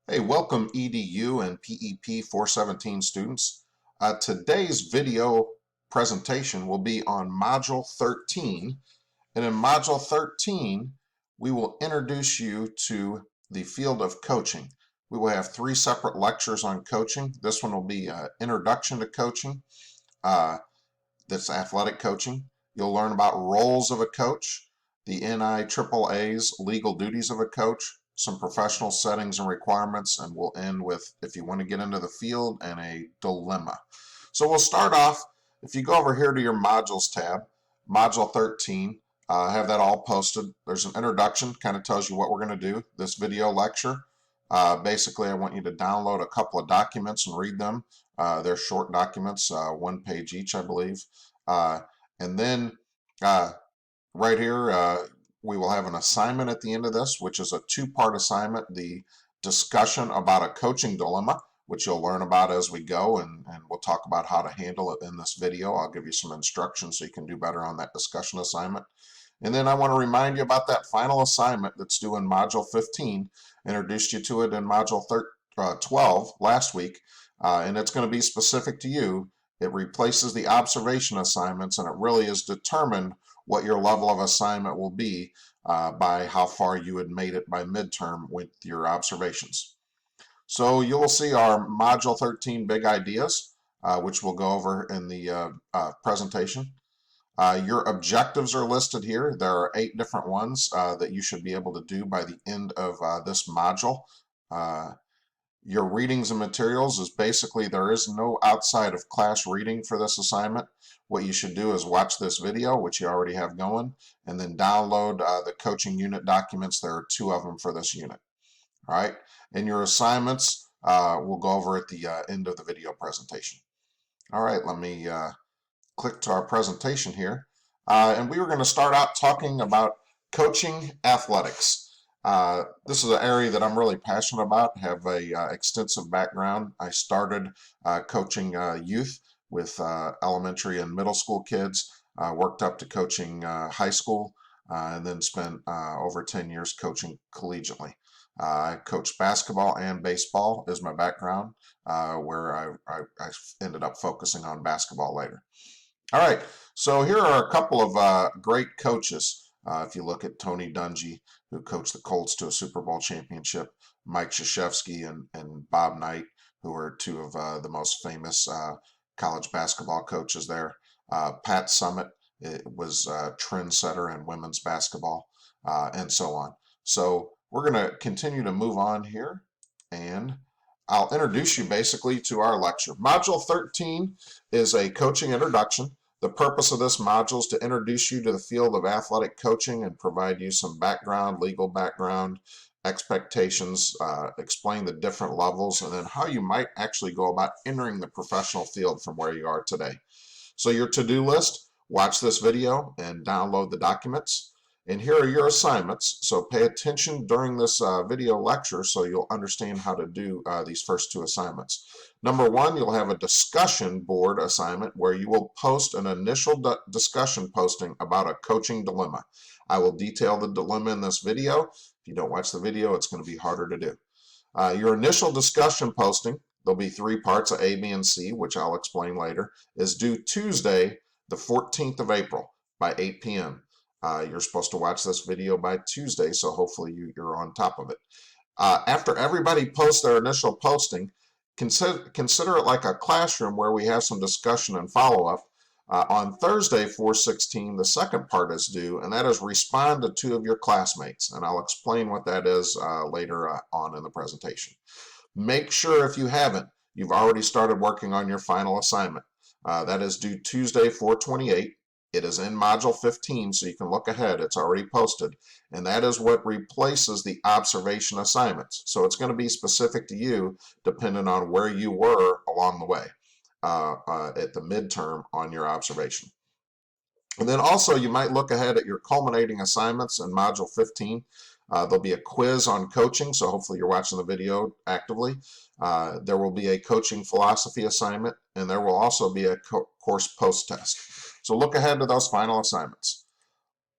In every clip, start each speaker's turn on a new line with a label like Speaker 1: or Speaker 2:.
Speaker 1: Hey, welcome EDU and PEP 417 students. Today's video presentation will be on Module 13. And in Module 13, we will introduce you to the field of coaching. We will have 3 separate lectures on coaching. This one will be Introduction to Coaching. That's athletic coaching. You'll learn about roles of a coach, the NIAAA's legal duties of a coach, some professional settings and requirements, and we'll end with, if you want to get into the field, and a dilemma. So we'll start off, if you go over here to your modules tab, module 13, have that all posted. There's an introduction, kind of tells you what we're going to do, this video lecture. Basically, I want you to download a couple of documents and read them. They're short documents, 1 page each, I believe. And then right here, we will have an assignment at the end of this, which is a 2-part assignment, the discussion about a coaching dilemma, which you'll learn about as we go, and we'll talk about how to handle it in this video. I'll give you some instructions so you can do better on that discussion assignment. And then I want to remind you about that final assignment that's due in Module 15. Introduced you to it in Module 12 last week, and it's going to be specific to you. It replaces the observation assignments, and it really is determined what your level of assignment will be by how far you had made it by midterm with your observations. So you will see our Module 13 big ideas, which we'll go over in the presentation. Your objectives are listed here. There are 8 different ones that you should be able to do by the end of this module. Your readings and materials is basically there is no outside of class reading for this assignment. What you should do is watch this video, which you already have going, and then download the coaching unit documents. There are 2 of them for this unit. All right, and your assignments we'll go over at the end of the video presentation. All right, let me click to our presentation here. And we were going to start out talking about coaching athletics. This is an area that I'm really passionate about, have a extensive background. I started coaching youth with elementary and middle school kids, worked up to coaching high school, and then spent over 10 years coaching collegiately. I coach basketball and baseball is my background, where I ended up focusing on basketball later. All right, so here are a couple of great coaches. If you look at Tony Dungy, who coached the Colts to a Super Bowl championship, Mike Krzyzewski and Bob Knight, who are 2 of the most famous college basketball coaches there. Pat Summitt was a trendsetter in women's basketball, and so on. So we're going to continue to move on here, and I'll introduce you basically to our lecture. Module 13 is a coaching introduction. The purpose of this module is to introduce you to the field of athletic coaching and provide you some background, legal background, expectations, explain the different levels, and then how you might actually go about entering the professional field from where you are today. So your to-do list, watch this video and download the documents. And here are your assignments, so pay attention during this video lecture so you'll understand how to do these first 2 assignments. Number 1, you'll have a discussion board assignment where you will post an initial discussion posting about a coaching dilemma. I will detail the dilemma in this video. If you don't watch the video, it's going to be harder to do. Your initial discussion posting, there'll be 3 parts, A, B, and C, which I'll explain later, is due Tuesday, the 14th of April by 8 p.m. You're supposed to watch this video by Tuesday, so hopefully you're on top of it. After everybody posts their initial posting, consider it like a classroom where we have some discussion and follow-up. On Thursday, 4/16, the second part is due, and that is respond to 2 of your classmates, and I'll explain what that is later on in the presentation. Make sure if you haven't, you've already started working on your final assignment. That is due Tuesday, 4/28. It is in Module 15, so you can look ahead. It's already posted. And that is what replaces the observation assignments. So it's going to be specific to you depending on where you were along the way at the midterm on your observation. And then also you might look ahead at your culminating assignments in Module 15. There'll be a quiz on coaching, so hopefully you're watching the video actively. There will be a coaching philosophy assignment, and there will also be a course post-test. So look ahead to those final assignments.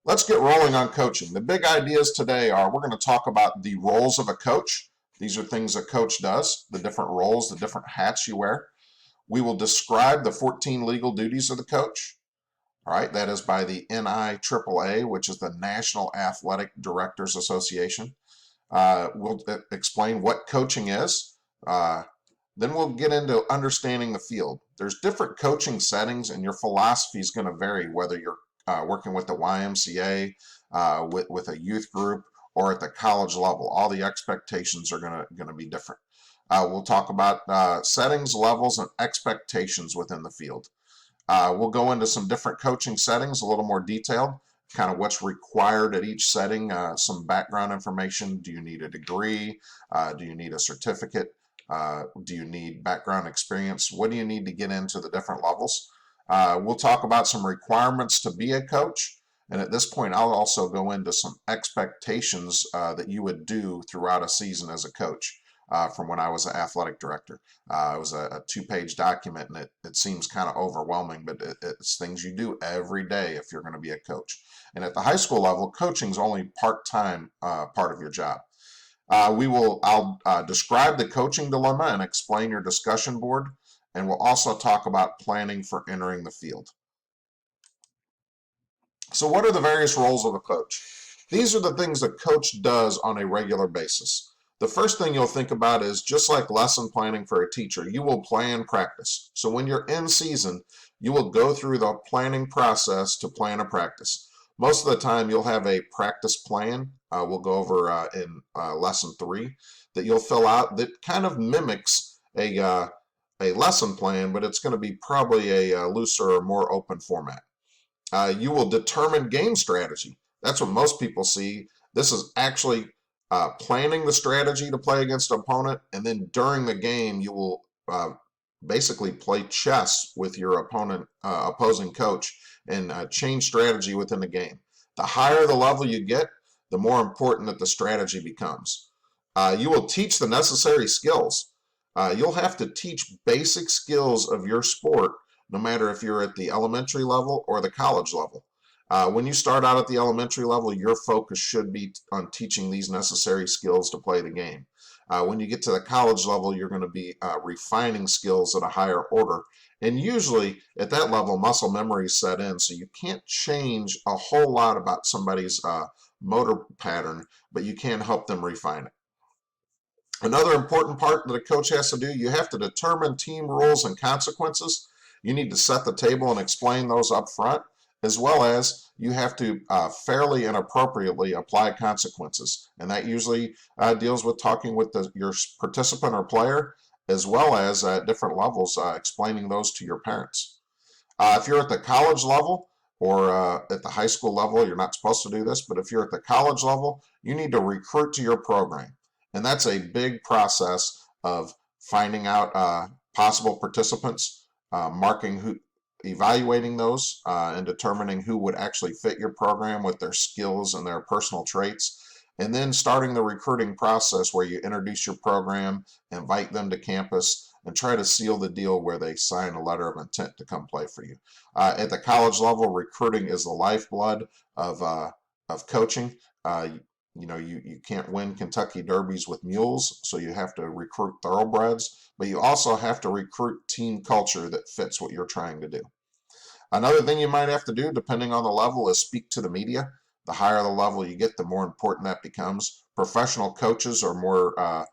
Speaker 1: Let's get rolling on coaching. The big ideas today are we're going to talk about the roles of a coach. These are things a coach does, the different roles, the different hats you wear. We will describe the 14 legal duties of the coach. All right, that is by the NIAAA, which is the National Athletic Directors Association. We'll explain what coaching is. Then we'll get into understanding the field. There's different coaching settings, and your philosophy is going to vary whether you're working with the YMCA, with a youth group, or at the college level. All the expectations are going to be different. We'll talk about settings, levels, and expectations within the field. We'll go into some different coaching settings, a little more detailed, kind of what's required at each setting, some background information. Do you need a degree? Do you need a certificate? Do you need background experience? What do you need to get into the different levels? We'll talk about some requirements to be a coach. And at this point, I'll also go into some expectations that you would do throughout a season as a coach. From when I was an athletic director. It was a two-page document, and it seems kind of overwhelming, but it's things you do every day if you're going to be a coach. And at the high school level, coaching is only part-time part of your job. I'll describe the coaching dilemma and explain your discussion board, and we'll also talk about planning for entering the field. So what are the various roles of a coach? These are the things a coach does on a regular basis. The first thing you'll think about is, just like lesson planning for a teacher, you will plan practice. So when you're in season, you will go through the planning process to plan a practice. Most of the time you'll have a practice plan, we'll go over in lesson 3, that you'll fill out that kind of mimics a lesson plan, but it's going to be probably a looser or more open format. You will determine game strategy. That's what most people see. This is actually planning the strategy to play against an opponent, and then during the game you will basically play chess with your opposing coach and change strategy within the game. The higher the level you get, the more important that the strategy becomes. You will teach the necessary skills. You'll have to teach basic skills of your sport, no matter if you're at the elementary level or the college level. When you start out at the elementary level, your focus should be on teaching these necessary skills to play the game. When you get to the college level, you're going to be refining skills at a higher order. And usually at that level, muscle memory is set in, so you can't change a whole lot about somebody's motor pattern, but you can help them refine it. Another important part that a coach has to do, you have to determine team rules and consequences. You need to set the table and explain those up front, as well as you have to fairly and appropriately apply consequences. And that usually deals with talking with your participant or player, as well as at different levels, explaining those to your parents. If you're at the college level or at the high school level, you're not supposed to do this, but if you're at the college level, you need to recruit to your program. And that's a big process of finding out possible participants, evaluating those, and determining who would actually fit your program with their skills and their personal traits. And then starting the recruiting process where you introduce your program, invite them to campus, and try to seal the deal where they sign a letter of intent to come play for you. At the college level, recruiting is the lifeblood of coaching. You can't win Kentucky Derbies with mules, so you have to recruit thoroughbreds, but you also have to recruit team culture that fits what you're trying to do. Another thing you might have to do, depending on the level, is speak to the media. The higher the level you get, the more important that becomes. Professional coaches are more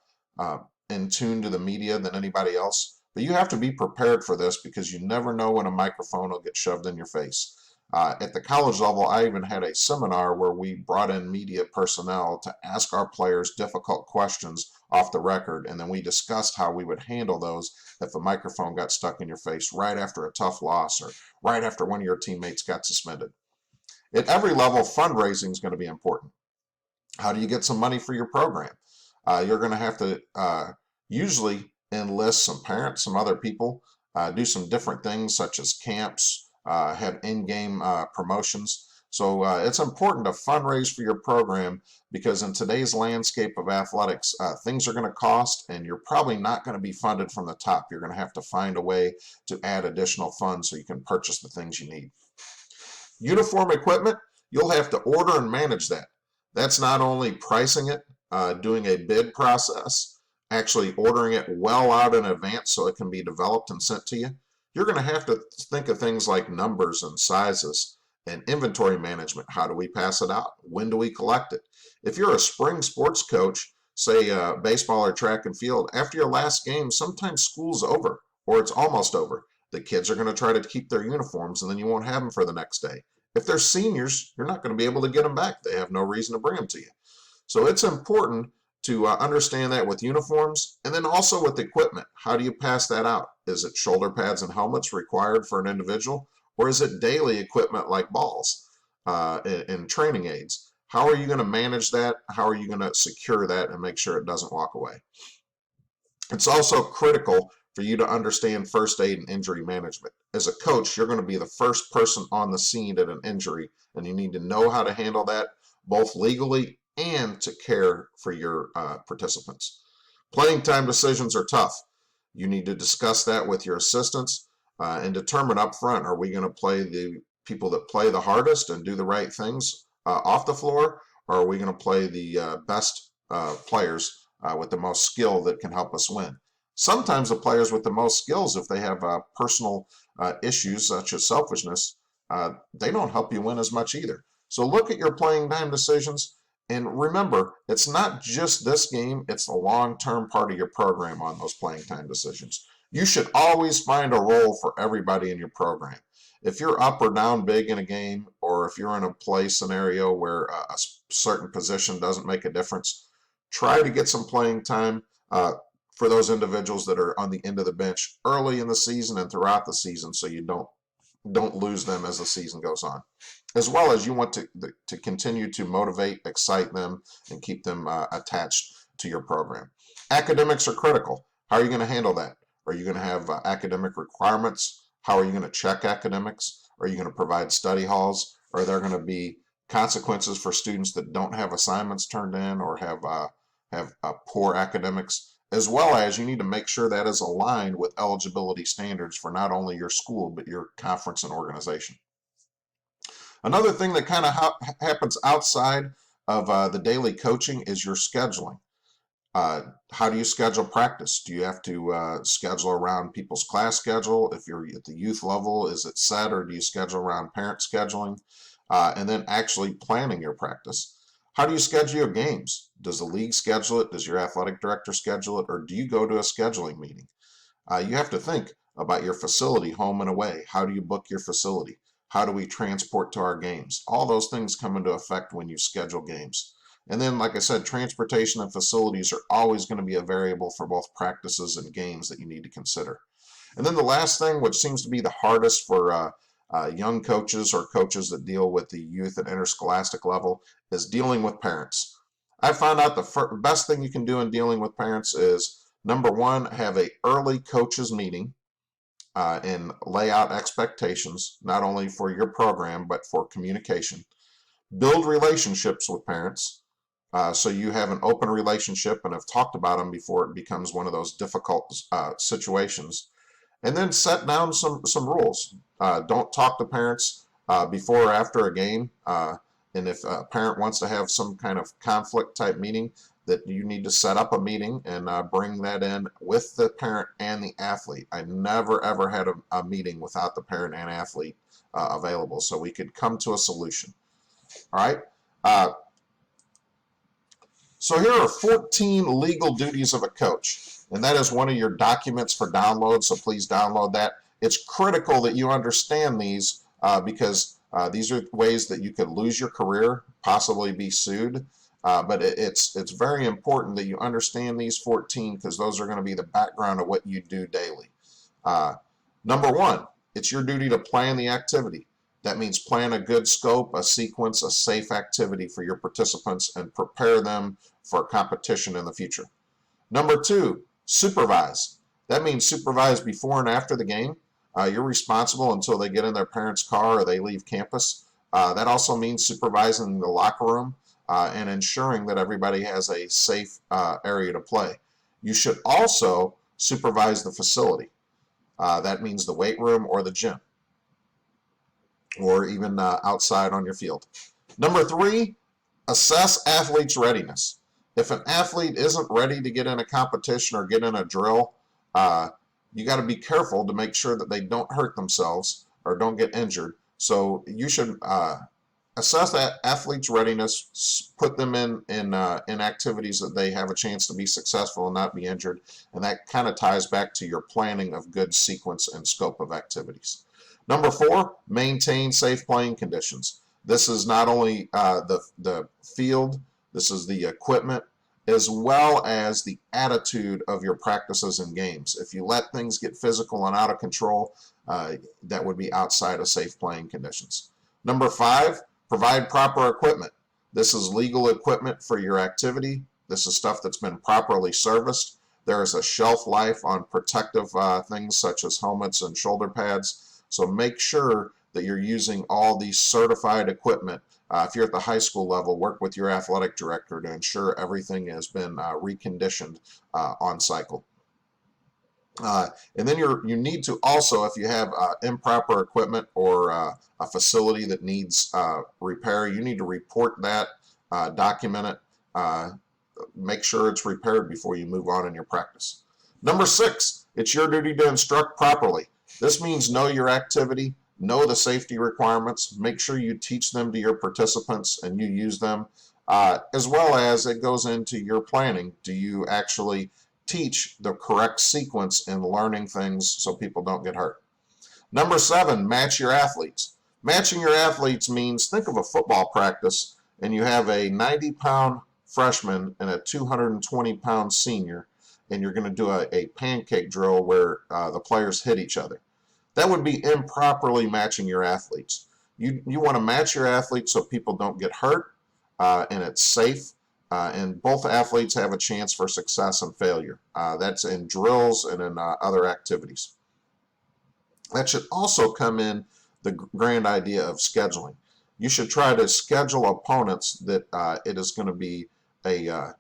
Speaker 1: in tune to the media than anybody else, but you have to be prepared for this because you never know when a microphone will get shoved in your face. At the college level, I even had a seminar where we brought in media personnel to ask our players difficult questions off the record, and then we discussed how we would handle those if the microphone got stuck in your face right after a tough loss or right after one of your teammates got suspended. At every level, fundraising is going to be important. How do you get some money for your program? You're going to have to usually enlist some parents, some other people, do some different things such as camps, have in-game promotions. So it's important to fundraise for your program because in today's landscape of athletics, things are going to cost and you're probably not going to be funded from the top. You're going to have to find a way to add additional funds so you can purchase the things you need. Uniform equipment, you'll have to order and manage that. That's not only pricing it, doing a bid process, actually ordering it well out in advance so it can be developed and sent to you, you're going to have to think of things like numbers and sizes and inventory management. How do we pass it out? When do we collect it? If you're a spring sports coach, say baseball or track and field, after your last game, sometimes school's over or it's almost over. The kids are going to try to keep their uniforms and then you won't have them for the next day. If they're seniors, you're not going to be able to get them back. They have no reason to bring them to you. So it's important to understand that with uniforms, and then also with equipment. How do you pass that out? Is it shoulder pads and helmets required for an individual, or is it daily equipment like balls and training aids? How are you going to manage that? How are you going to secure that and make sure it doesn't walk away? It's also critical for you to understand first aid and injury management. As a coach, you're going to be the first person on the scene at an injury, and you need to know how to handle that both legally and to care for your participants. Playing time decisions are tough. You need to discuss that with your assistants and determine up front, are we going to play the people that play the hardest and do the right things off the floor, or are we going to play the best players with the most skill that can help us win? Sometimes the players with the most skills, if they have personal issues such as selfishness, they don't help you win as much either. So look at your playing time decisions. And remember, it's not just this game, it's a long-term part of your program on those playing time decisions. You should always find a role for everybody in your program. If you're up or down big in a game, or if you're in a play scenario where a certain position doesn't make a difference, try to get some playing time for those individuals that are on the end of the bench early in the season and throughout the season, so you don't lose them as the season goes on. As well as you want to continue to motivate, excite them, and keep them attached to your program. Academics are critical. How are you going to handle that? Are you going to have academic requirements? How are you going to check academics? Are you going to provide study halls? Are there going to be consequences for students that don't have assignments turned in or have poor academics? As well as you need to make sure that is aligned with eligibility standards for not only your school, but your conference and organization. Another thing that kind of happens outside of the daily coaching is your scheduling. How do you schedule practice? Do you have to schedule around people's class schedule? If you're at the youth level, is it set, or do you schedule around parent scheduling? And then actually planning your practice. How do you schedule your games? Does the league schedule it? Does your athletic director schedule it? Or do you go to a scheduling meeting? You have to think about your facility, home and away. How do you book your facility? How do we transport to our games? All those things come into effect when you schedule games. And then, like I said, transportation and facilities are always going to be a variable for both practices and games that you need to consider. And then the last thing, which seems to be the hardest for young coaches or coaches that deal with the youth and interscholastic level, is dealing with parents. I found out the best thing you can do in dealing with parents is, number one, have an early coaches meeting and lay out expectations, not only for your program, but for communication. Build relationships with parents so you have an open relationship and have talked about them before it becomes one of those difficult situations. And then set down some rules. Don't talk to parents before or after a game. And if a parent wants to have some kind of conflict type meeting, that you need to set up a meeting and bring that in with the parent and the athlete. I never ever had a meeting without the parent and athlete available, so we could come to a solution. All right. So here are 14 legal duties of a coach, and that is one of your documents for download, so please download that. It's critical that you understand these because these are ways that you could lose your career, possibly be sued. But it's very important that you understand these 14 because those are going to be the background of what you do daily. Number one, it's your duty to plan the activity. That means plan a good scope, a sequence, a safe activity for your participants and prepare them for competition in the future. Number two, supervise. That means supervise before and after the game. You're responsible until they get in their parents' car or they leave campus. That also means supervising the locker room. And ensuring that everybody has a safe area to play. You should also supervise the facility. That means the weight room or the gym, or even outside on your field. Number three, assess athletes' readiness. If an athlete isn't ready to get in a competition or get in a drill, you got to be careful to make sure that they don't hurt themselves or don't get injured. So you should assess that athlete's readiness, put them in activities that they have a chance to be successful and not be injured, and that kind of ties back to your planning of good sequence and scope of activities. Number 4, maintain safe playing conditions. This is not only the field, this is the equipment, as well as the attitude of your practices and games. If you let things get physical and out of control, that would be outside of safe playing conditions. Number 5, provide proper equipment. This is legal equipment for your activity. This is stuff that's been properly serviced. There is a shelf life on protective things such as helmets and shoulder pads. So make sure that you're using all these certified equipment. If you're at the high school level, work with your athletic director to ensure everything has been reconditioned on cycle. And then you need to also, if you have improper equipment or a facility that needs repair, you need to report that, document it, make sure it's repaired before you move on in your practice. Number 6, it's your duty to instruct properly. This means know your activity, know the safety requirements, make sure you teach them to your participants and you use them, as well as it goes into your planning. Do you actually teach the correct sequence in learning things so people don't get hurt? Number 7, match your athletes. Matching your athletes means, think of a football practice and you have a 90-pound freshman and a 220-pound senior, and you're going to do a pancake drill where the players hit each other. That would be improperly matching your athletes. You want to match your athletes so people don't get hurt and it's safe, and both athletes have a chance for success and failure. That's in drills and in other activities. That should also come in the grand idea of scheduling. You should try to schedule opponents that it is going to be a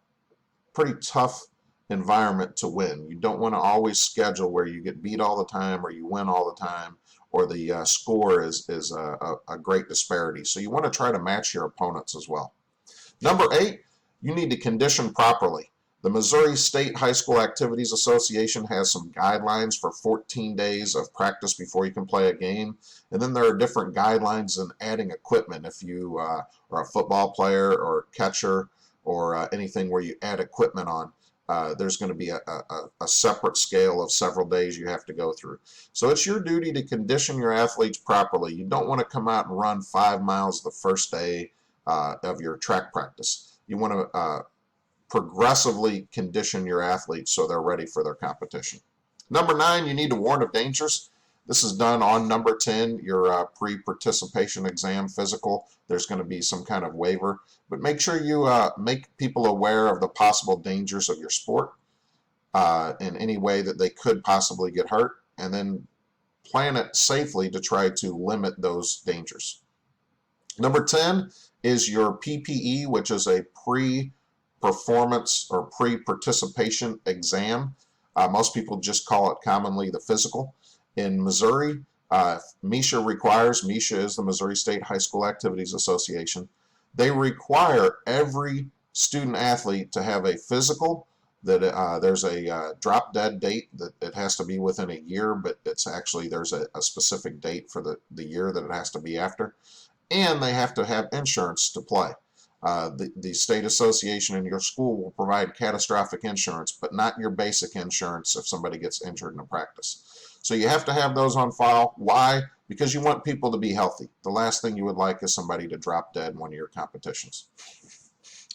Speaker 1: pretty tough environment to win. You don't want to always schedule where you get beat all the time or you win all the time or the score is a great disparity. So you want to try to match your opponents as well. Number 8, you need to condition properly. The Missouri State High School Activities Association has some guidelines for 14 days of practice before you can play a game. And then there are different guidelines in adding equipment. If you are a football player or catcher or anything where you add equipment on, there's going to be a separate scale of several days you have to go through. So it's your duty to condition your athletes properly. You don't want to come out and run 5 miles the first day of your track practice. You want to progressively condition your athletes so they're ready for their competition. Number 9, you need to warn of dangers. This is done on number 10, your pre-participation exam physical. There's going to be some kind of waiver, but make sure you make people aware of the possible dangers of your sport in any way that they could possibly get hurt, and then plan it safely to try to limit those dangers. Number 10 is your PPE, which is a pre-performance or pre-participation exam. Most people just call it commonly the physical. In Missouri, MISHA is the Missouri State High School Activities Association. They require every student athlete to have a physical, that there's a drop dead date that it has to be within a year, but it's actually there's a specific date for the year that it has to be after. And they have to have insurance to play. The state association in your school will provide catastrophic insurance, but not your basic insurance if somebody gets injured in a practice. So you have to have those on file. Why? Because you want people to be healthy. The last thing you would like is somebody to drop dead in one of your competitions.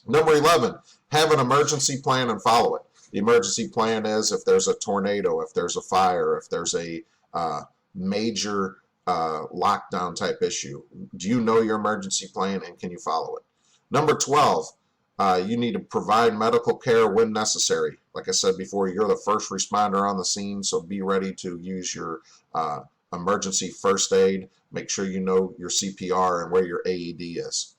Speaker 1: Number 11, have an emergency plan and follow it. The emergency plan is if there's a tornado, if there's a fire, if there's a major lockdown type issue. Do you know your emergency plan and can you follow it? Number 12, you need to provide medical care when necessary. Like I said before, you're the first responder on the scene, so be ready to use your emergency first aid. Make sure you know your CPR and where your AED is.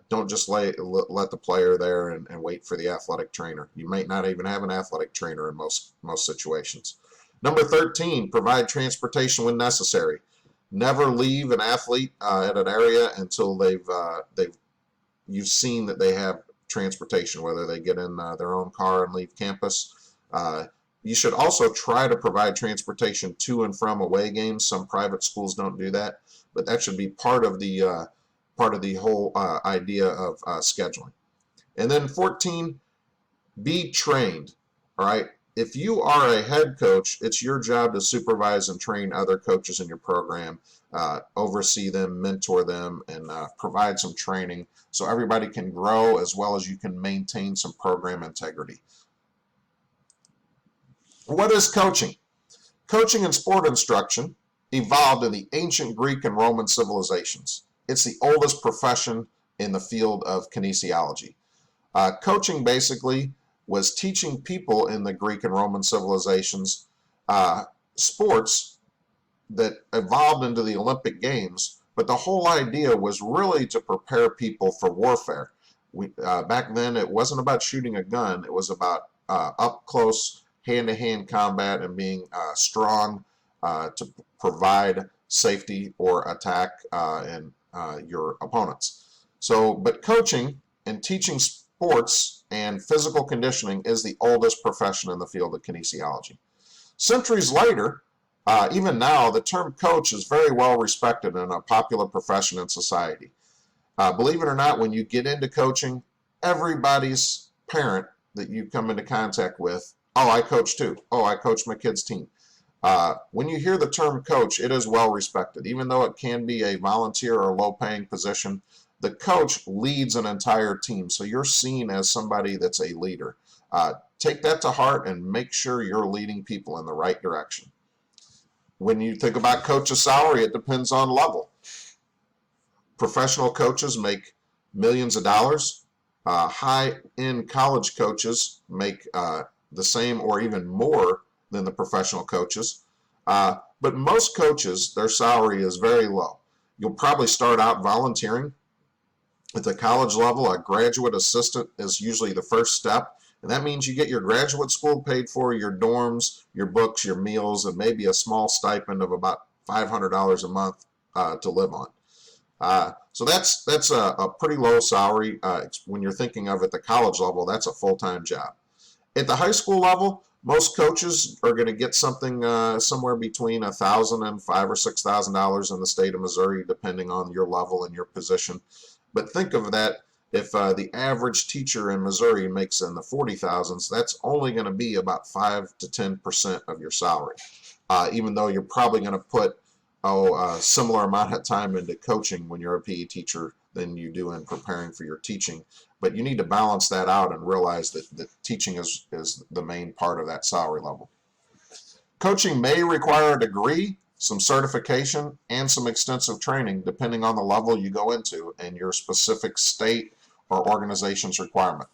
Speaker 1: Don't just let the player there and wait for the athletic trainer. You might not even have an athletic trainer in most situations. Number 13, provide transportation when necessary. Never leave an athlete at an area until you've seen that they have transportation, whether they get in their own car and leave campus. You should also try to provide transportation to and from away games. Some private schools don't do that, but that should be part of the whole idea of scheduling. And then 14, be trained. All right. If you are a head coach, it's your job to supervise and train other coaches in your program, oversee them, mentor them, and provide some training so everybody can grow as well as you can maintain some program integrity. What is coaching? Coaching and sport instruction evolved in the ancient Greek and Roman civilizations. It's the oldest profession in the field of kinesiology. Coaching basically was teaching people in the Greek and Roman civilizations sports that evolved into the Olympic Games, but the whole idea was really to prepare people for warfare. Back then, it wasn't about shooting a gun. It was about up close, hand-to-hand combat and being strong to provide safety or attack in your opponents. So, but coaching and teaching sports and physical conditioning is the oldest profession in the field of kinesiology. Centuries later, even now, the term coach is very well respected and a popular profession in society. Believe it or not, when you get into coaching, everybody's parent that you come into contact with, oh, I coach too. Oh, I coach my kid's team. When you hear the term coach, it is well respected. Even though it can be a volunteer or low-paying position, the coach leads an entire team, so you're seen as somebody that's a leader. Take that to heart and make sure you're leading people in the right direction. When you think about coach's salary, it depends on level. Professional coaches make millions of dollars. High-end college coaches make the same or even more than the professional coaches. But most coaches, their salary is very low. You'll probably start out volunteering. At the college level, a graduate assistant is usually the first step, and that means you get your graduate school paid for, your dorms, your books, your meals, and maybe a small stipend of about $500 a month to live on. So that's a pretty low salary. When you're thinking of at the college level, that's a full-time job. At the high school level, most coaches are going to get something somewhere between $1,000 and $5,000 or $6,000 in the state of Missouri, depending on your level and your position. But think of that, if the average teacher in Missouri makes in the 40,000s, that's only going to be about 5 to 10% of your salary, even though you're probably going to put a similar amount of time into coaching when you're a PE teacher than you do in preparing for your teaching. But you need to balance that out and realize that teaching is the main part of that salary level. Coaching may require a degree, some certification, and some extensive training depending on the level you go into and your specific state or organization's requirement.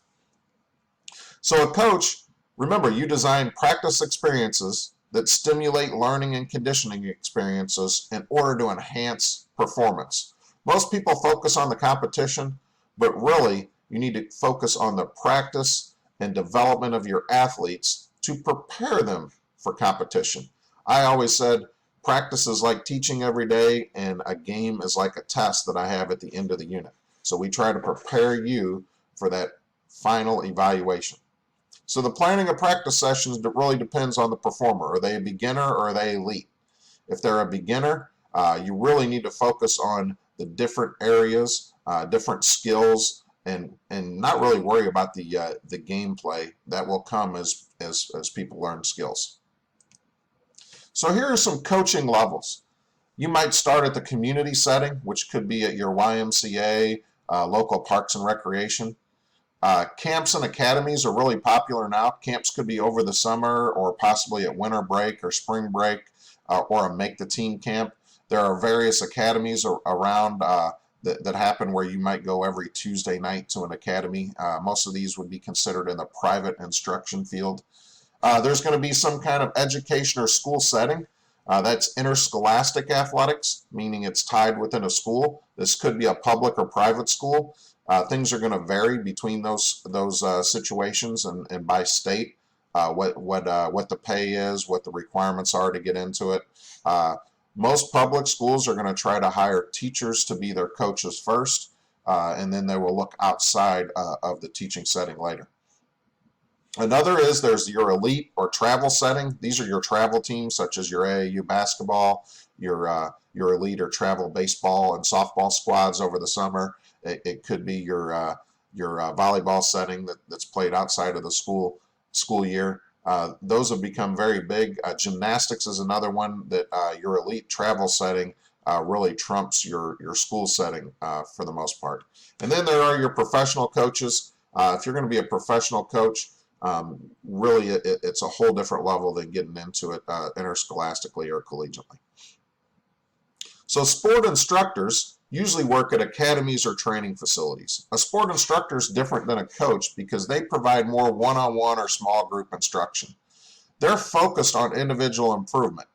Speaker 1: So a coach, remember, you design practice experiences that stimulate learning and conditioning experiences in order to enhance performance. Most people focus on the competition, but really you need to focus on the practice and development of your athletes to prepare them for competition. I always said practice is like teaching every day, and a game is like a test that I have at the end of the unit. So we try to prepare you for that final evaluation. So the planning of practice sessions really depends on the performer. Are they a beginner or are they elite? If they're a beginner, you really need to focus on the different areas, different skills, and not really worry about the gameplay that will come as people learn skills. So here are some coaching levels. You might start at the community setting, which could be at your YMCA, local parks and recreation. Camps and academies are really popular now. Camps could be over the summer or possibly at winter break or spring break or a make the team camp. There are various academies around that happen where you might go every Tuesday night to an academy. Most of these would be considered in the private instruction field. There's going to be some kind of education or school setting. That's interscholastic athletics, meaning it's tied within a school. This could be a public or private school. Things are going to vary between those situations and by state. What the pay is, what the requirements are to get into it. Most public schools are going to try to hire teachers to be their coaches first. and then they will look outside of the teaching setting later. Another is there's your elite or travel setting. These are your travel teams, such as your AAU basketball, your elite or travel baseball and softball squads over the summer. It could be your volleyball setting that's played outside of the school year. Those have become very big. Gymnastics is another one that your elite travel setting really trumps your school setting for the most part. And then there are your professional coaches. If you're going to be a professional coach, really it's a whole different level than getting into it interscholastically or collegiately. So sport instructors usually work at academies or training facilities. A sport instructor is different than a coach because they provide more one-on-one or small group instruction. They're focused on individual improvement.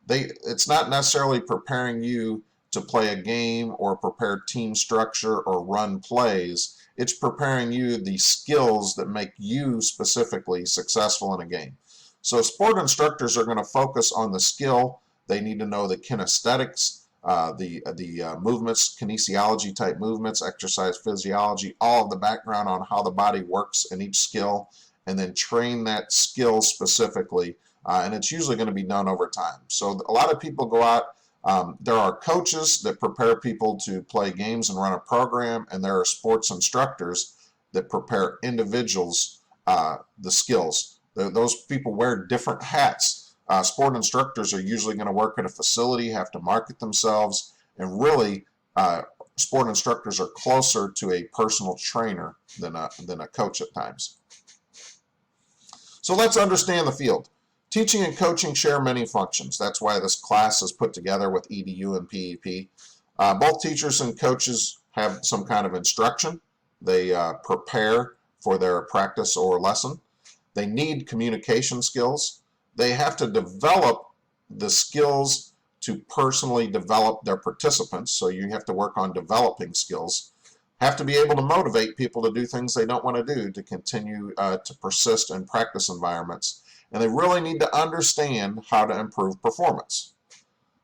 Speaker 1: It's not necessarily preparing you to play a game or prepare team structure or run plays. It's preparing you the skills that make you specifically successful in a game. So sport instructors are going to focus on the skill. They need to know the kinesthetics, the movements, kinesiology type movements, exercise physiology, all of the background on how the body works in each skill, and then train that skill specifically. And it's usually going to be done over time. So a lot of people go out. There are coaches that prepare people to play games and run a program, and there are sports instructors that prepare individuals the skills. Those people wear different hats. Sport instructors are usually going to work at a facility, have to market themselves, and really sport instructors are closer to a personal trainer than a coach at times. So let's understand the field. Teaching and coaching share many functions. That's why this class is put together with EDU and PEP. Both teachers and coaches have some kind of instruction. They prepare for their practice or lesson. They need communication skills. They have to develop the skills to personally develop their participants. So you have to work on developing skills. Have to be able to motivate people to do things they don't want to do, to continue to persist in practice environments. And they really need to understand how to improve performance.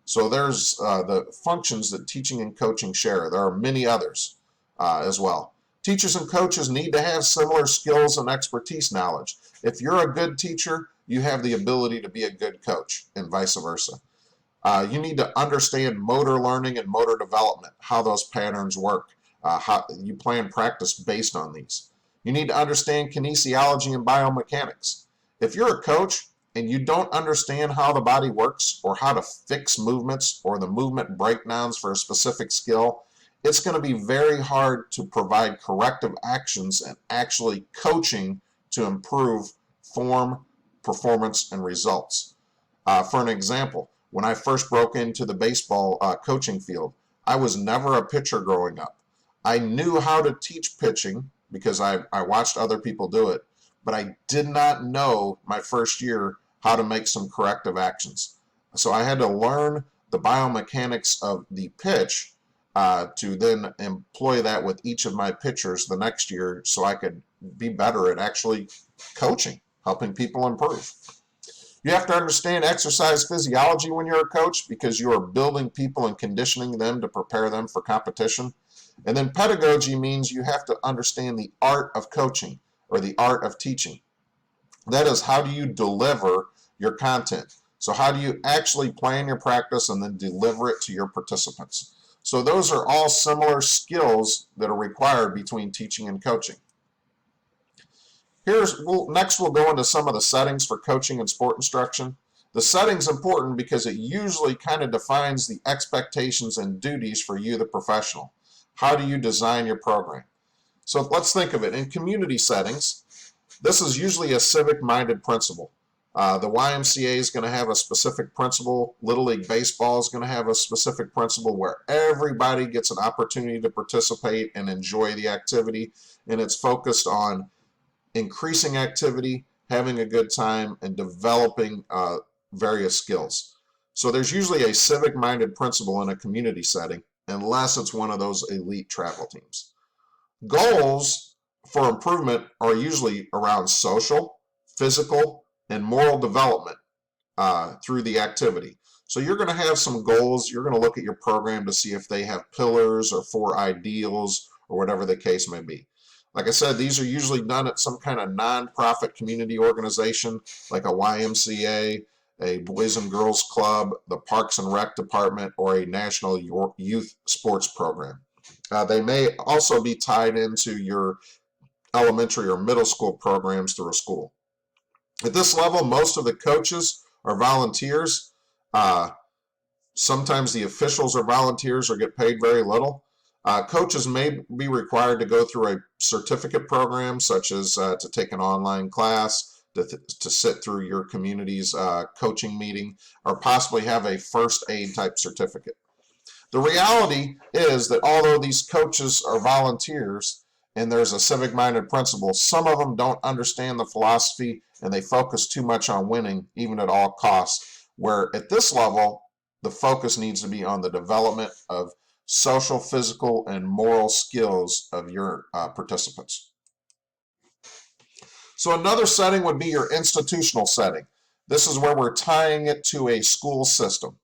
Speaker 1: So there's the functions that teaching and coaching share. There are many others as well. Teachers and coaches need to have similar skills and expertise knowledge. If you're a good teacher, you have the ability to be a good coach, and vice versa. You need to understand motor learning and motor development, how those patterns work, how you plan practice based on these. You need to understand kinesiology and biomechanics. If you're a coach and you don't understand how the body works or how to fix movements or the movement breakdowns for a specific skill, it's going to be very hard to provide corrective actions and actually coaching to improve form, performance, and results. For an example, when I first broke into the baseball coaching field, I was never a pitcher growing up. I knew how to teach pitching because I watched other people do it, but I did not know my first year how to make some corrective actions. So I had to learn the biomechanics of the pitch to then employ that with each of my pitchers the next year so I could be better at actually coaching, helping people improve. You have to understand exercise physiology when you're a coach because you are building people and conditioning them to prepare them for competition. And then pedagogy means you have to understand the art of coaching or the art of teaching. That is, how do you deliver your content? So how do you actually plan your practice and then deliver it to your participants? So those are all similar skills that are required between teaching and coaching. Next we'll go into some of the settings for coaching and sport instruction. The setting's important because it usually kind of defines the expectations and duties for you, the professional. How do you design your program? So let's think of it. In community settings, this is usually a civic-minded principle. The YMCA is going to have a specific principle. Little League Baseball is going to have a specific principle where everybody gets an opportunity to participate and enjoy the activity, and it's focused on increasing activity, having a good time, and developing various skills. So there's usually a civic-minded principle in a community setting, unless it's one of those elite travel teams. Goals for improvement are usually around social, physical, and moral development through the activity. So you're going to have some goals. You're going to look at your program to see if they have pillars or 4 ideals or whatever the case may be. Like I said, these are usually done at some kind of nonprofit community organization like a YMCA, a Boys and Girls Club, the Parks and Rec Department, or a national youth sports program. They may also be tied into your elementary or middle school programs through a school. At this level, most of the coaches are volunteers. Sometimes the officials are volunteers or get paid very little. Coaches may be required to go through a certificate program, such as to take an online class, to sit through your community's coaching meeting, or possibly have a first aid type certificate. The reality is that although these coaches are volunteers and there's a civic-minded principle, some of them don't understand the philosophy and they focus too much on winning, even at all costs, where at this level, the focus needs to be on the development of social, physical, and moral skills of your participants. So another setting would be your institutional setting. This is where we're tying it to a school system.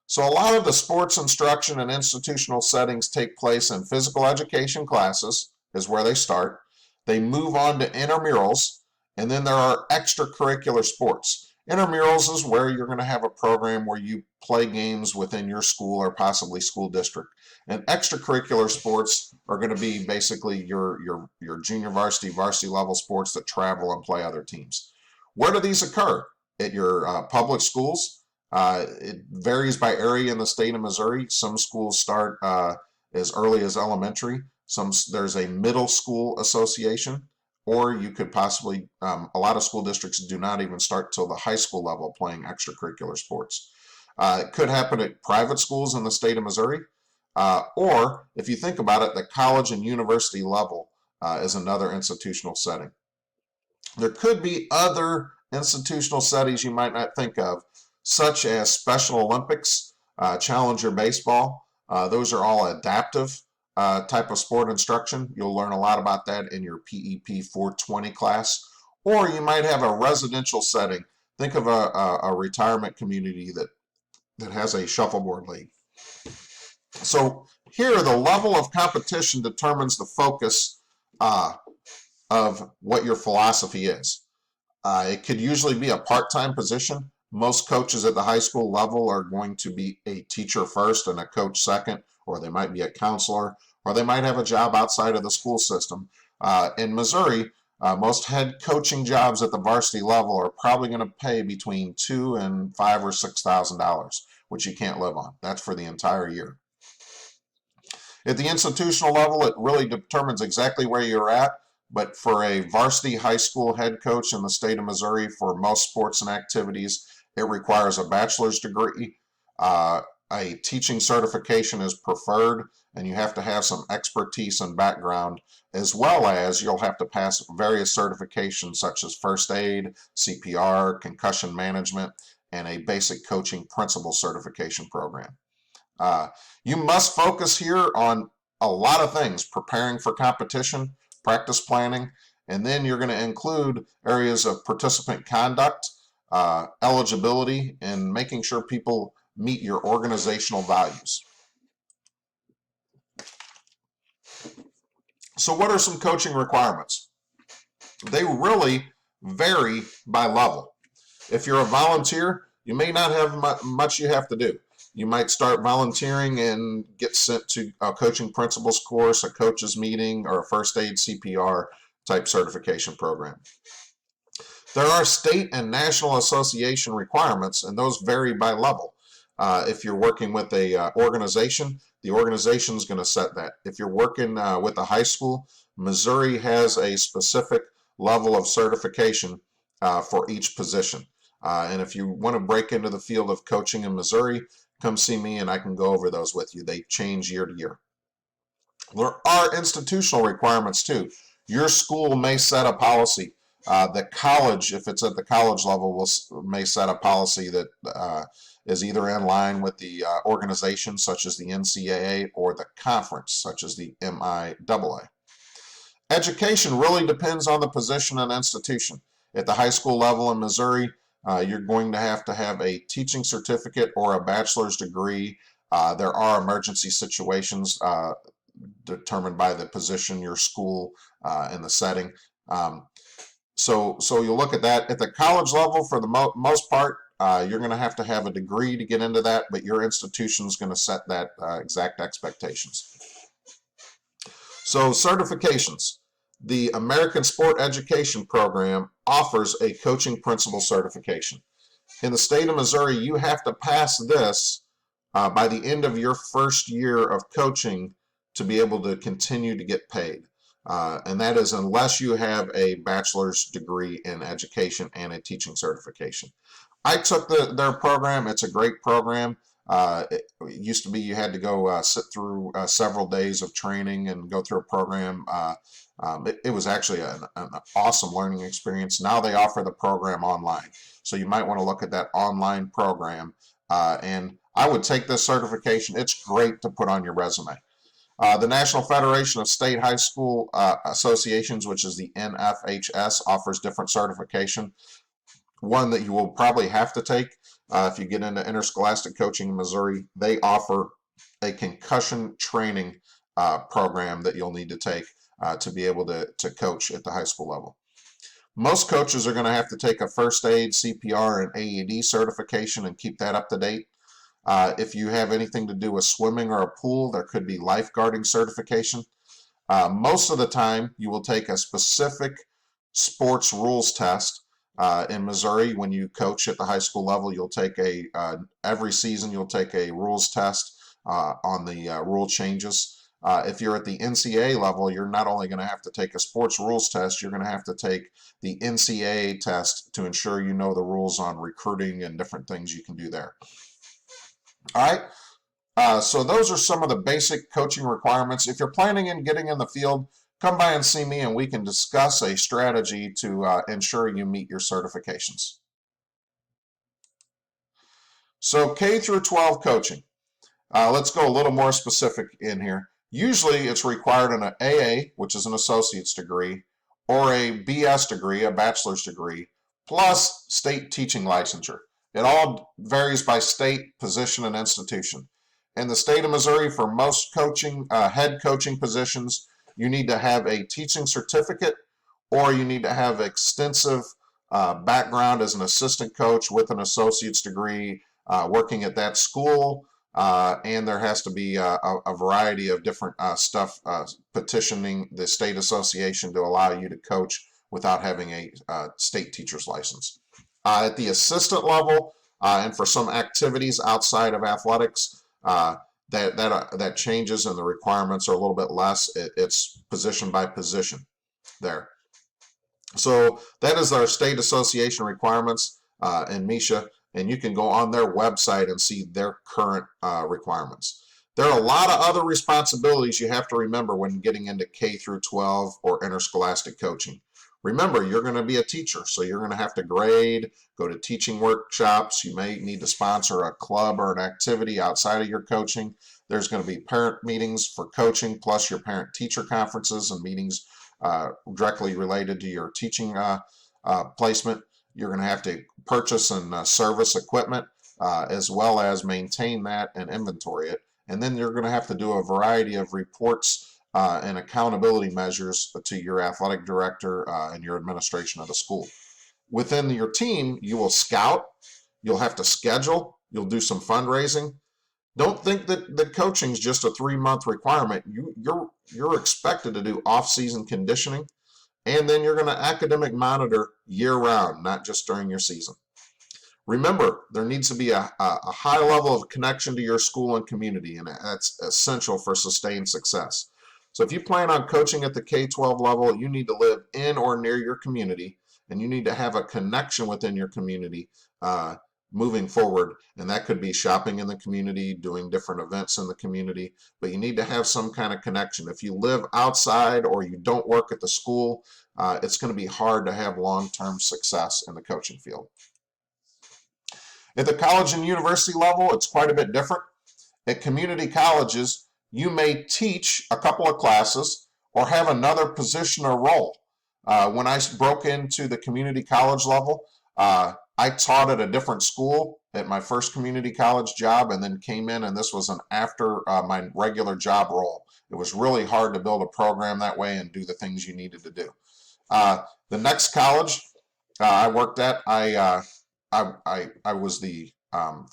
Speaker 1: So a lot of the sports instruction and institutional settings take place in physical education classes, is where they start. They move on to intramurals, and then there are extracurricular sports. Intramurals is where you're going to have a program where you play games within your school or possibly school district. And extracurricular sports are going to be basically your junior varsity level sports that travel and play other teams. Where do these occur? At your public schools. It varies by area in the state of Missouri. Some schools start as early as elementary. There's a middle school association, or you could possibly, a lot of school districts do not even start till the high school level playing extracurricular sports. It could happen at private schools in the state of Missouri, or if you think about it, the college and university level is another institutional setting. There could be other institutional settings you might not think of, such as Special Olympics, Challenger Baseball. Those are all adaptive type of sport instruction. You'll learn a lot about that in your PEP 420 class. Or you might have a residential setting. Think of a retirement community that has a shuffleboard league. So here, the level of competition determines the focus of what your philosophy is. It could usually be a part-time position. Most coaches at the high school level are going to be a teacher first and a coach second, or they might be a counselor, or they might have a job outside of the school system. In Missouri, most head coaching jobs at the varsity level are probably going to pay between $2,000 and $5,000 or $6,000, which you can't live on. That's for the entire year. At the institutional level, it really determines exactly where you're at. But for a varsity high school head coach in the state of Missouri, for most sports and activities, it requires a bachelor's degree. A teaching certification is preferred, and you have to have some expertise and background, as well as you'll have to pass various certifications such as first aid, CPR, concussion management, and a basic coaching principle certification program. You must focus here on a lot of things: preparing for competition, practice planning, and then you're going to include areas of participant conduct, eligibility, and making sure people meet your organizational values. So what are some coaching requirements? They really vary by level. If you're a volunteer, you may not have much you have to do. You might start volunteering and get sent to a coaching principles course, a coach's meeting, or a first aid CPR type certification program. There are state and national association requirements, and those vary by level. If you're working with a organization, the organization is going to set that. If you're working with a high school, Missouri has a specific level of certification for each position. And if you want to break into the field of coaching in Missouri, come see me and I can go over those with you. They change year to year. There are institutional requirements too. Your school may set a policy. The college, if it's at the college level, may set a policy that is either in line with the organization, such as the NCAA, or the conference, such as the MIAA. Education really depends on the position and institution. At the high school level in Missouri, You're going to have a teaching certificate or a bachelor's degree. There are emergency situations determined by the position, your school, and the setting. So you'll look at that. At the college level, for the most part, you're going to have a degree to get into that, but your institution is going to set that exact expectations. So certifications. The American Sport Education Program offers a coaching principal certification. In the state of Missouri, you have to pass this by the end of your first year of coaching to be able to continue to get paid. And that is unless you have a bachelor's degree in education and a teaching certification. I took their program. It's a great program. It used to be you had to go sit through several days of training and go through a program. It was actually an awesome learning experience. Now they offer the program online. So you might want to look at that online program. And I would take this certification. It's great to put on your resume. The National Federation of State High School Associations, which is the NFHS, offers different certification. One that you will probably have to take if you get into interscholastic coaching in Missouri, they offer a concussion training program that you'll need to take to be able to coach at the high school level. Most coaches are going to have to take a first aid, CPR, and AED certification and keep that up to date. If you have anything to do with swimming or a pool, there could be lifeguarding certification. Most of the time, you will take a specific sports rules test. In Missouri, when you coach at the high school level, you'll take every season you'll take a rules test on the rule changes. If you're at the NCAA level, you're not only going to have to take a sports rules test, you're going to have to take the NCAA test to ensure you know the rules on recruiting and different things you can do there. All right, so those are some of the basic coaching requirements. If you're planning on getting in the field, come by and see me and we can discuss a strategy to ensure you meet your certifications. So K through 12 coaching. Let's go a little more specific in here. Usually it's required in an AA, which is an associate's degree, or a BS degree, a bachelor's degree, plus state teaching licensure. It all varies by state, position, and institution. In the state of Missouri, for most coaching, head coaching positions, you need to have a teaching certificate or you need to have extensive background as an assistant coach with an associate's degree working at that school. And there has to be a variety of different stuff petitioning the state association to allow you to coach without having a state teacher's license. At the assistant level and for some activities outside of athletics, that changes and the requirements are a little bit less. It's position by position there. So that is our state association requirements in MISHA, and you can go on their website and see their current requirements. There are a lot of other responsibilities you have to remember when getting into K through 12 or interscholastic coaching. Remember, you're going to be a teacher, so you're going to have to grade, go to teaching workshops. You may need to sponsor a club or an activity outside of your coaching. There's going to be parent meetings for coaching, plus your parent-teacher conferences and meetings directly related to your teaching placement. You're going to have to purchase and service equipment as well as maintain that and inventory it. And then you're going to have to do a variety of reports and accountability measures to your athletic director and your administration of the school. Within your team, you will scout, you'll have to schedule, you'll do some fundraising. Don't think that coaching is just a 3-month requirement. You're expected to do off-season conditioning, and then you're going to academic monitor year-round, not just during your season. Remember, there needs to be a high level of connection to your school and community, and that's essential for sustained success. So if you plan on coaching at the K-12 level, you need to live in or near your community, and you need to have a connection within your community moving forward. And that could be shopping in the community, doing different events in the community, but you need to have some kind of connection. If you live outside or you don't work at the school, it's going to be hard to have long-term success in the coaching field. At the college and university level, it's quite a bit different. At community colleges, you may teach a couple of classes or have another position or role. When I broke into the community college level, I I taught at a different school at my first community college job, and then came in, and this was an after my regular job role. It was really hard to build a program that way and do the things you needed to do. The next college I worked at, I was the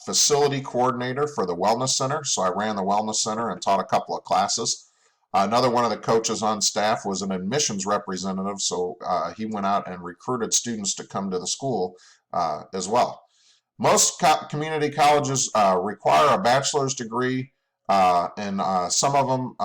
Speaker 1: facility coordinator for the wellness center, so I ran the wellness center and taught a couple of classes. Another one of the coaches on staff was an admissions representative, so he went out and recruited students to come to the school as well. Most community colleges require a bachelor's degree, and some of them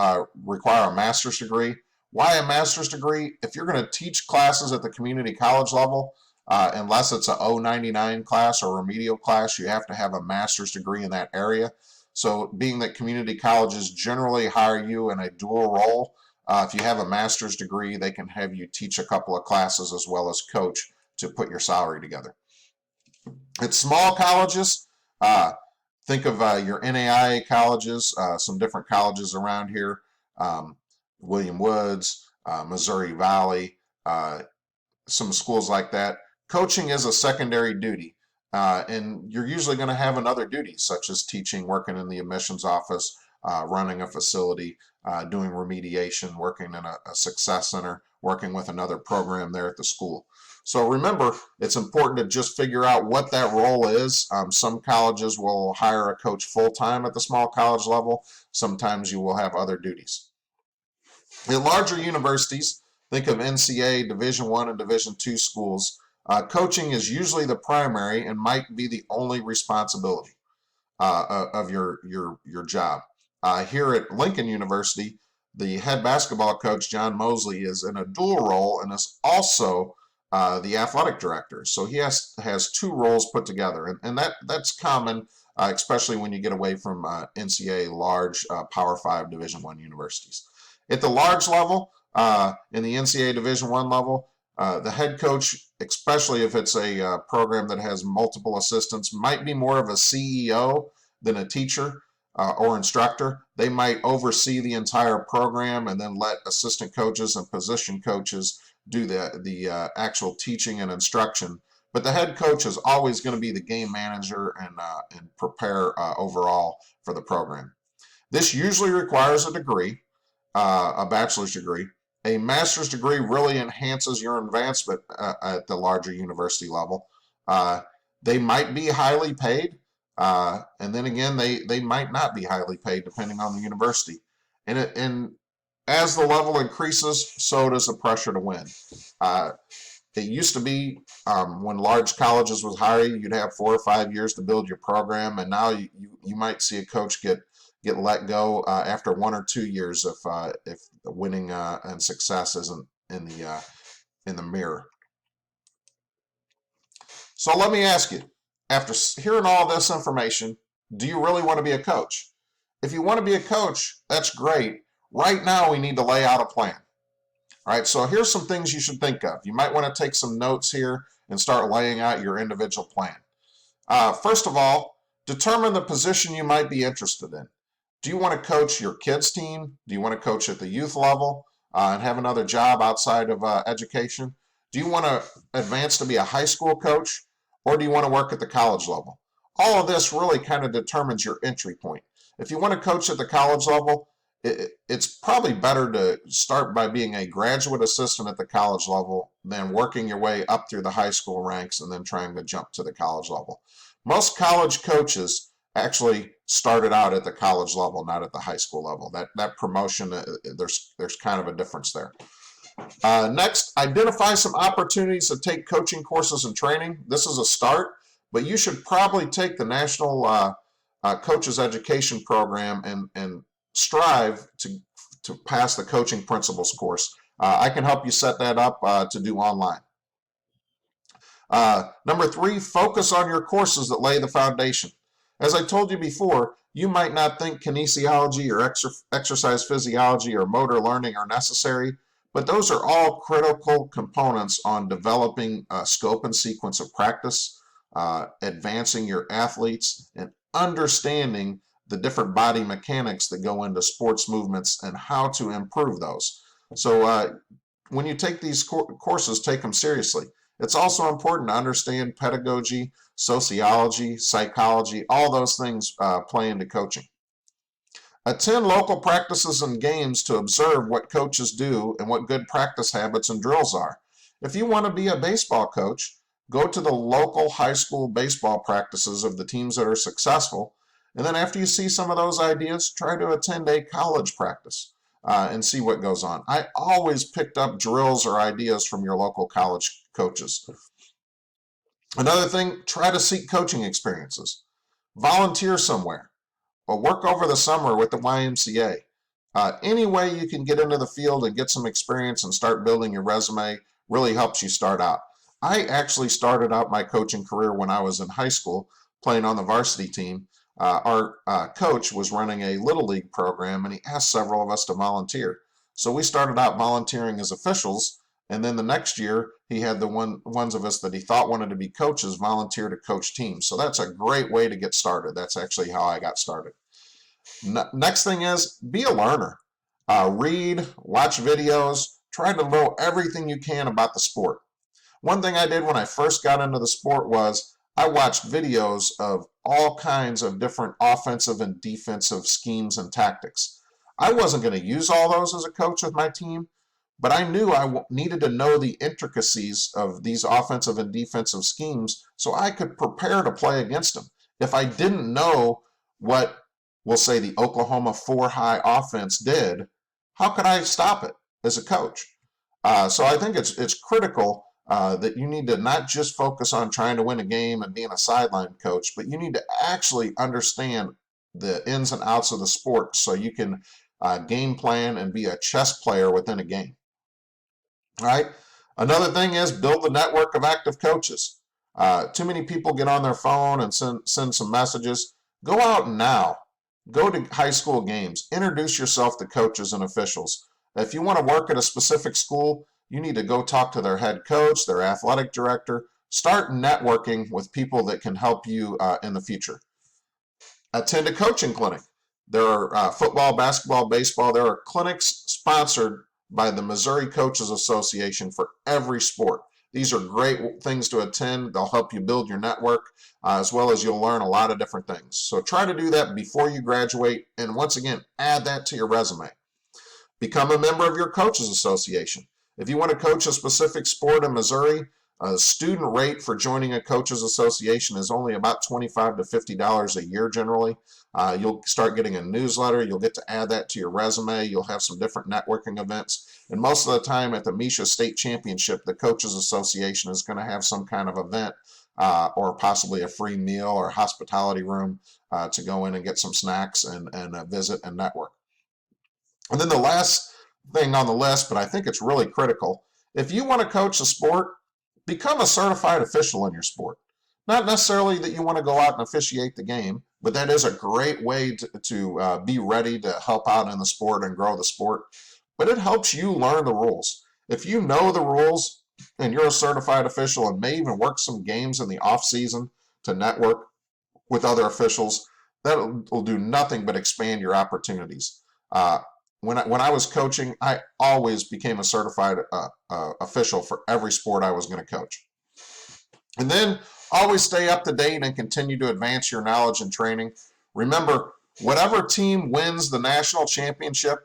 Speaker 1: require a master's degree. Why a master's degree? If you're going to teach classes at the community college level, unless it's a 099 class or remedial class, you have to have a master's degree in that area. So being that community colleges generally hire you in a dual role, if you have a master's degree, they can have you teach a couple of classes as well as coach to put your salary together. At small colleges, think of your NAIA colleges, some different colleges around here, William Woods, Missouri Valley, some schools like that. Coaching is a secondary duty, and you're usually going to have another duty, such as teaching, working in the admissions office, running a facility, doing remediation, working in a success center, working with another program there at the school. So remember, it's important to just figure out what that role is. Some colleges will hire a coach full-time at the small college level. Sometimes you will have other duties. In larger universities, think of NCAA, Division I and Division II schools. Coaching is usually the primary and might be the only responsibility of your job. Here at Lincoln University, the head basketball coach, John Mosley, is in a dual role and is also the athletic director. So he has two roles put together, and that's common, especially when you get away from NCAA large Power 5 Division I universities. At the large level, in the NCAA Division I level, the head coach, especially if it's a program that has multiple assistants, might be more of a CEO than a teacher or instructor. They might oversee the entire program and then let assistant coaches and position coaches do the actual teaching and instruction. But the head coach is always going to be the game manager and prepare overall for the program. This usually requires a degree, a bachelor's degree. A master's degree really enhances your advancement at the larger university level. They might be highly paid, and then again, they might not be highly paid depending on the university. And as the level increases, so does the pressure to win. It used to be when large colleges was hiring, you'd have 4 or 5 years to build your program, and now you might see a coach get let go after 1 or 2 years if winning and success isn't in the mirror. So let me ask you, after hearing all this information, do you really want to be a coach? If you want to be a coach, that's great. Right now, we need to lay out a plan. All right, so here's some things you should think of. You might want to take some notes here and start laying out your individual plan. First of all, determine the position you might be interested in. Do you want to coach your kids' team? Do you want to coach at the youth level and have another job outside of education? Do you want to advance to be a high school coach, or do you want to work at the college level? All of this really kind of determines your entry point. If you want to coach at the college level, it's probably better to start by being a graduate assistant at the college level than working your way up through the high school ranks and then trying to jump to the college level. Most college coaches actually started out at the college level, not at the high school level. That promotion, there's kind of a difference there. Next, identify some opportunities to take coaching courses and training. This is a start, but you should probably take the National Coaches Education Program and strive to pass the Coaching Principles course. I can help you set that up to do online. Number 3, focus on your courses that lay the foundation. As I told you before, you might not think kinesiology or exercise physiology or motor learning are necessary, but those are all critical components on developing a scope and sequence of practice, advancing your athletes, and understanding the different body mechanics that go into sports movements and how to improve those. So when you take these courses, take them seriously. It's also important to understand pedagogy, sociology, psychology, all those things play into coaching. Attend local practices and games to observe what coaches do and what good practice habits and drills are. If you want to be a baseball coach, go to the local high school baseball practices of the teams that are successful. And then after you see some of those ideas, try to attend a college practice and see what goes on. I always picked up drills or ideas from your local college coaches. Another thing, try to seek coaching experiences. Volunteer somewhere or work over the summer with the YMCA. Any way you can get into the field and get some experience and start building your resume really helps you start out. I actually started out my coaching career when I was in high school playing on the varsity team. Our coach was running a Little League program and he asked several of us to volunteer. So we started out volunteering as officials, and then the next year he had the ones of us that he thought wanted to be coaches volunteer to coach teams. So that's a great way to get started. That's actually how I got started. Next thing is be a learner. Read, watch videos, try to know everything you can about the sport. One thing I did when I first got into the sport was I watched videos of all kinds of different offensive and defensive schemes and tactics. I wasn't going to use all those as a coach with my team, but I knew I needed to know the intricacies of these offensive and defensive schemes so I could prepare to play against them. If I didn't know what, we'll say, the Oklahoma 4-high offense did, how could I stop it as a coach? So I think it's critical that you need to not just focus on trying to win a game and being a sideline coach, but you need to actually understand the ins and outs of the sport so you can game plan and be a chess player within a game. All right. Another thing is build the network of active coaches. Too many people get on their phone and send some messages. Go out now. Go to high school games. Introduce yourself to coaches and officials. If you want to work at a specific school, you need to go talk to their head coach, their athletic director. Start networking with people that can help you in the future. Attend a coaching clinic. There are football, basketball, baseball. There are clinics sponsored by the Missouri Coaches Association for every sport. These are great things to attend. They'll help you build your network as well as you'll learn a lot of different things. So try to do that before you graduate. And once again, add that to your resume. Become a member of your coaches association. If you want to coach a specific sport in Missouri, a student rate for joining a coaches association is only about $25 to $50 a year generally. You'll start getting a newsletter. You'll get to add that to your resume. You'll have some different networking events. And most of the time at the Misha State Championship, the Coaches Association is going to have some kind of event or possibly a free meal or hospitality room to go in and get some snacks and visit and network. And then the last thing on the list, but I think it's really critical, if you want to coach a sport, become a certified official in your sport. Not necessarily that you want to go out and officiate the game, but that is a great way to be ready to help out in the sport and grow the sport. But it helps you learn the rules. If you know the rules and you're a certified official and may even work some games in the off season to network with other officials, that will do nothing but expand your opportunities. When I was coaching, I always became a certified official for every sport I was going to coach. And then always stay up to date and continue to advance your knowledge and training. Remember, whatever team wins the national championship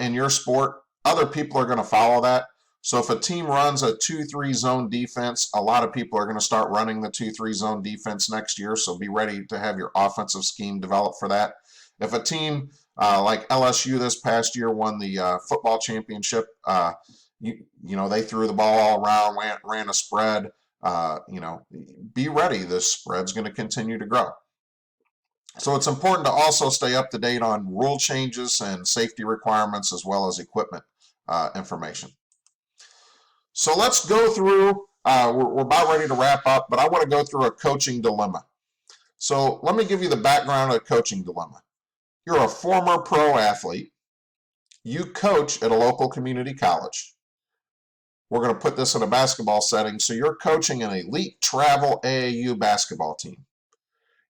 Speaker 1: in your sport, other people are going to follow that. So if a team runs a 2-3 zone defense, a lot of people are going to start running the 2-3 zone defense next year. So be ready to have your offensive scheme developed for that. If a team like LSU this past year won the football championship, you know, they threw the ball all around, ran a spread. You know, be ready. This spread's going to continue to grow. So it's important to also stay up to date on rule changes and safety requirements as well as equipment information. So let's go through, we're about ready to wrap up, but I want to go through a coaching dilemma. So let me give you the background of a coaching dilemma. You're a former pro athlete. You coach at a local community college. We're going to put this in a basketball setting. So you're coaching an elite travel AAU basketball team.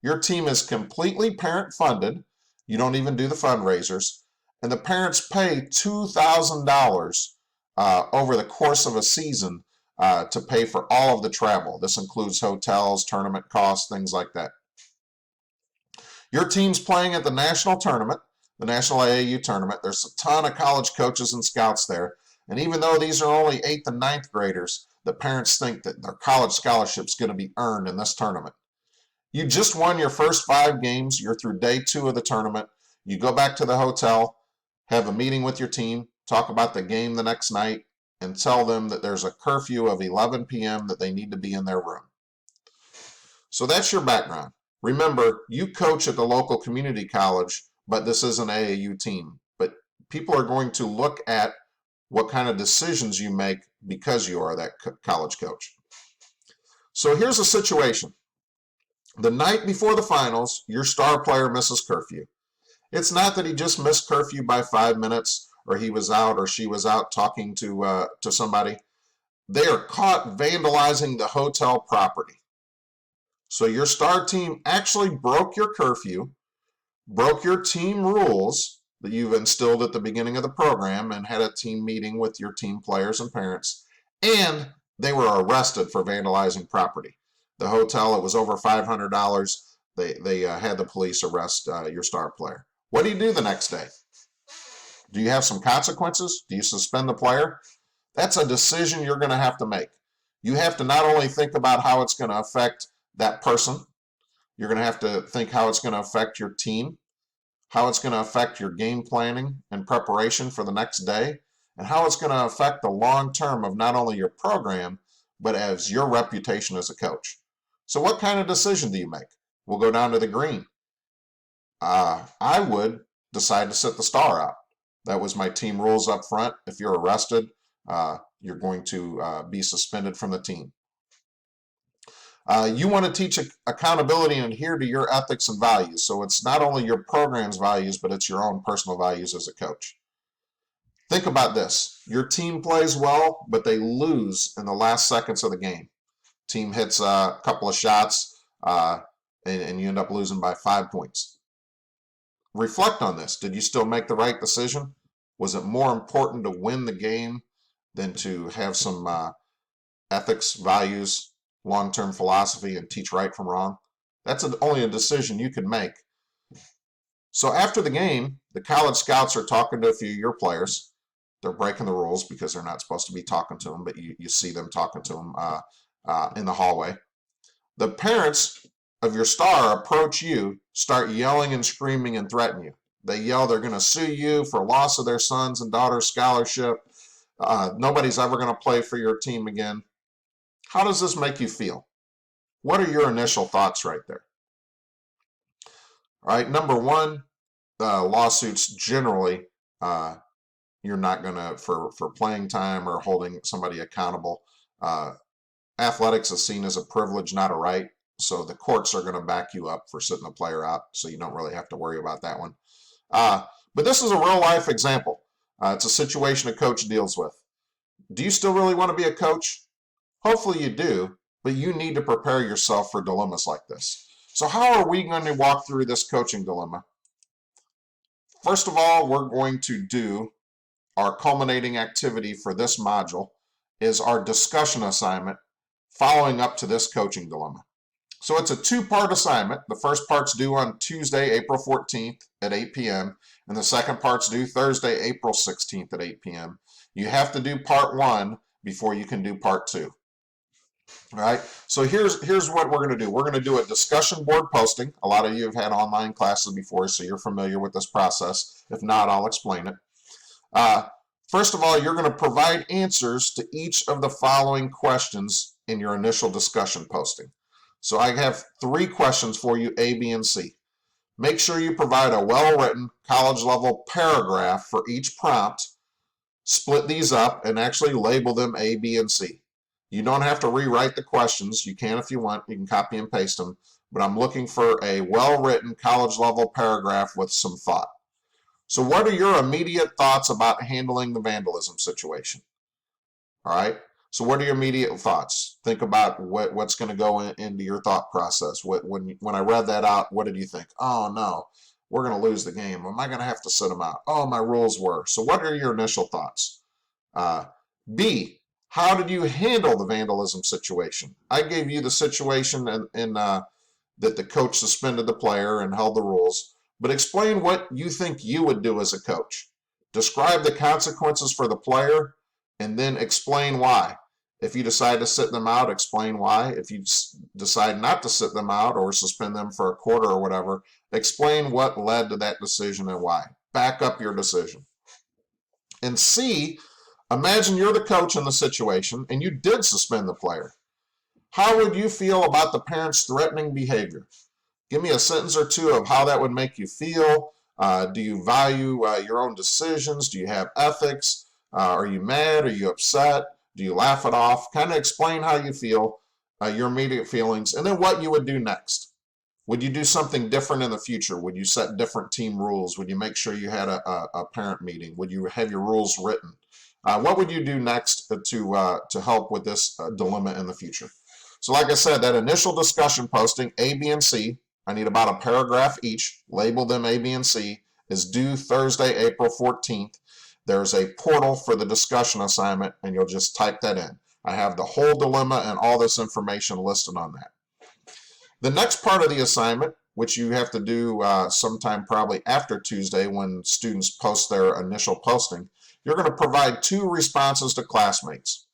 Speaker 1: Your team is completely parent funded. You don't even do the fundraisers. And the parents pay $2,000 over the course of a season to pay for all of the travel. This includes hotels, tournament costs, things like that. Your team's playing at the national tournament, the National AAU tournament. There's a ton of college coaches and scouts there. And even though these are only 8th and 9th graders, the parents think that their college scholarship is going to be earned in this tournament. You just won your first 5 games. You're through day 2 of the tournament. You go back to the hotel, have a meeting with your team, talk about the game the next night, and tell them that there's a curfew of 11 p.m. that they need to be in their room. So that's your background. Remember, you coach at the local community college, but this is an AAU team. But people are going to look at what kind of decisions you make because you are that college coach. So here's a situation. The night before the finals, your star player misses curfew. It's not that he just missed curfew by 5 minutes, or he was out or she was out talking to somebody. They are caught vandalizing the hotel property. So your star team actually broke your curfew, broke your team rules that you've instilled at the beginning of the program, and had a team meeting with your team players and parents, and they were arrested for vandalizing property. The hotel, it was over $500. They had the police arrest your star player. What do you do the next day? Do you have some consequences? Do you suspend the player? That's a decision you're going to have to make. You have to not only think about how it's going to affect that person, you're going to have to think how it's going to affect your team, how it's going to affect your game planning and preparation for the next day, and how it's going to affect the long term of not only your program, but as your reputation as a coach. So what kind of decision do you make? We'll go down to the green. I would decide to sit the star out. That was my team rules up front. If you're arrested, you're going to be suspended from the team. You want to teach accountability and adhere to your ethics and values. So it's not only your program's values, but it's your own personal values as a coach. Think about this. Your team plays well, but they lose in the last seconds of the game. Team hits a couple of shots, and you end up losing by 5 points. Reflect on this. Did you still make the right decision? Was it more important to win the game than to have some ethics, values, long-term philosophy, and teach right from wrong? That's only a decision you can make. So after the game, the college scouts are talking to a few of your players. They're breaking the rules because they're not supposed to be talking to them, but you see them talking to them in the hallway. The parents of your star approach you, start yelling and screaming and threaten you. They yell they're going to sue you for loss of their sons and daughters' scholarship. Nobody's ever going to play for your team again. How does this make you feel? What are your initial thoughts right there? All right, number one, lawsuits generally, you're not going to, for playing time or holding somebody accountable. Athletics is seen as a privilege, not a right. So the courts are going to back you up for sitting a player out, so you don't really have to worry about that one. But this is a real life example. It's a situation a coach deals with. Do you still really want to be a coach? Hopefully you do, but you need to prepare yourself for dilemmas like this. So how are we going to walk through this coaching dilemma? First of all, we're going to do our culminating activity for this module is our discussion assignment following up to this coaching dilemma. So it's a 2-part assignment. The first part's due on Tuesday, April 14th at 8 p.m. and the second part's due Thursday, April 16th at 8 p.m. You have to do part 1 before you can do part 2. All right, so here's what we're going to do. We're going to do a discussion board posting. A lot of you have had online classes before, so you're familiar with this process. If not, I'll explain it. First of all, you're going to provide answers to each of the following questions in your initial discussion posting. So I have 3 questions for you, A, B, and C. Make sure you provide a well-written college-level paragraph for each prompt. Split these up and actually label them A, B, and C. You don't have to rewrite the questions. You can if you want. You can copy and paste them. But I'm looking for a well-written college-level paragraph with some thought. So what are your immediate thoughts about handling the vandalism situation? All right. So what are your immediate thoughts? Think about what's going to go into your thought process. When I read that out, what did you think? Oh, no, we're going to lose the game. Am I going to have to sit them out? Oh, my rules were. So what are your initial thoughts? B, How did you handle the vandalism situation? I gave you the situation that the coach suspended the player and held the rules, but explain what you think you would do as a coach. Describe the consequences for the player and then explain why. If you decide to sit them out, explain why. If you decide not to sit them out or suspend them for a quarter or whatever, explain what led to that decision and why. Back up your decision. And C, imagine you're the coach in the situation and you did suspend the player. How would you feel about the parents' threatening behavior? Give me a sentence or two of how that would make you feel. Do you value your own decisions? Do you have ethics? Are you mad? Are you upset? Do you laugh it off? Kind of explain how you feel, your immediate feelings, and then what you would do next. Would you do something different in the future? Would you set different team rules? Would you make sure you had a parent meeting? Would you have your rules written? What would you do next to help with this dilemma in the future? So like I said, that initial discussion posting, A, B, and C, I need about a paragraph each, label them A, B, and C, is due Thursday, April 14th. There's a portal for the discussion assignment, and you'll just type that in. I have the whole dilemma and all this information listed on that. The next part of the assignment, which you have to do sometime probably after Tuesday when students post their initial posting, you're going to provide 2 responses to classmates.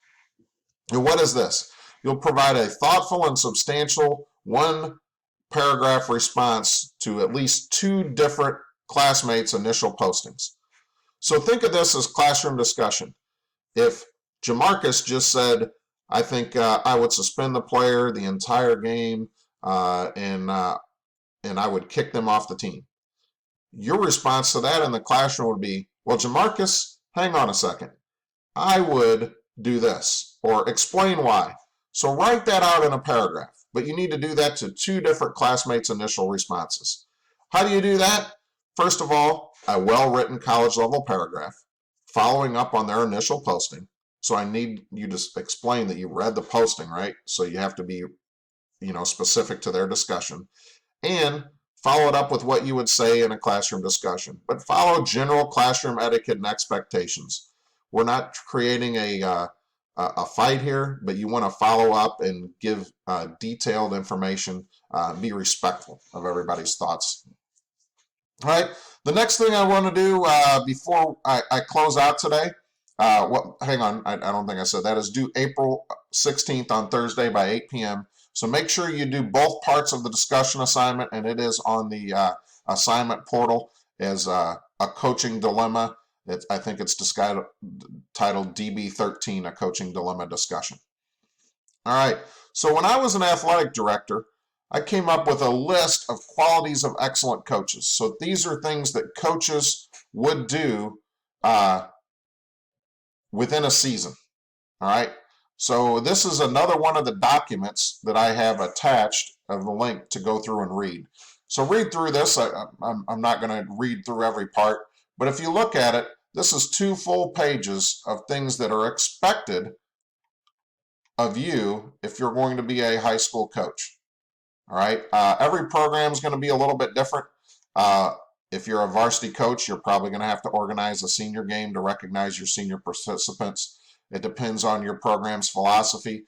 Speaker 1: And what is this? You'll provide a thoughtful and substantial 1-paragraph response to at least 2 different classmates' initial postings. So think of this as classroom discussion. If Jamarcus just said, I think I would suspend the player the entire game and I would kick them off the team. Your response to that in the classroom would be, well, Jamarcus, hang on a second. I would do this, or explain why. So write that out in a paragraph, but you need to do that to 2 different classmates' initial responses. How do you do that? First of all, a well-written college-level paragraph following up on their initial posting. So I need you to explain that you read the posting, right? So you have to be, specific to their discussion. And follow it up with what you would say in a classroom discussion. But follow general classroom etiquette and expectations. We're not creating a fight here, but you want to follow up and give detailed information, be respectful of everybody's thoughts. All right, the next thing I want to do before I close out today, hang on, I don't think I said that, is due April 16th on Thursday by 8 p.m. So make sure you do both parts of the discussion assignment, and it is on the assignment portal as a coaching dilemma. I think it's titled DB13, a coaching dilemma discussion. All right, so when I was an athletic director, I came up with a list of qualities of excellent coaches. So these are things that coaches would do within a season. All right, so this is another one of the documents that I have attached of the link to go through and read. So read through this. I'm not going to read through every part, but if you look at it, this is 2 full pages of things that are expected of you if you're going to be a high school coach. All right, every program is going to be a little bit different. If you're a varsity coach, you're probably going to have to organize a senior game to recognize your senior participants. It depends on your program's philosophy.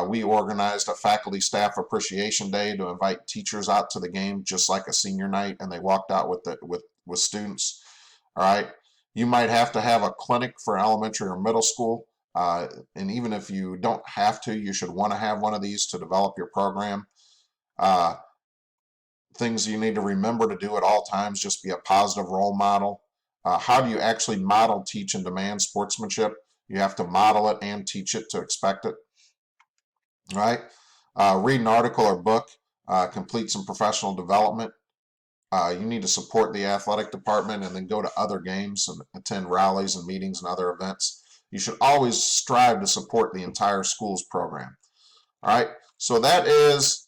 Speaker 1: We organized a faculty staff appreciation day to invite teachers out to the game, just like a senior night, and they walked out with students. All right, you might have to have a clinic for elementary or middle school, and even if you don't have to, you should want to have one of these to develop your program. Things you need to remember to do at all times: just be a positive role model. How do you actually model, teach, and demand sportsmanship? You have to model it and teach it to expect it. All right. Read an article or book. Complete some professional development. You need to support the athletic department and then go to other games and attend rallies and meetings and other events. You should always strive to support the entire school's program. All right. So that is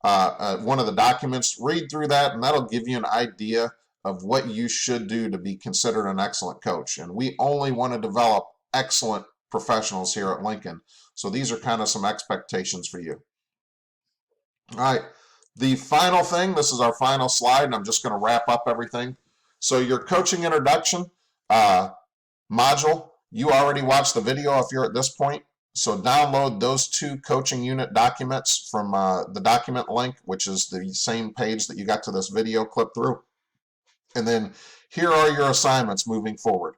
Speaker 1: one of the documents. Read through that, and that'll give you an idea of what you should do to be considered an excellent coach. And we only want to develop excellent professionals here at Lincoln. So these are kind of some expectations for you. All right, the final thing, this is our final slide, and I'm just going to wrap up everything. So your coaching introduction module, you already watched the video if you're at this point. So download those 2 coaching unit documents from the document link, which is the same page that you got to this video clip through. And then here are your assignments moving forward.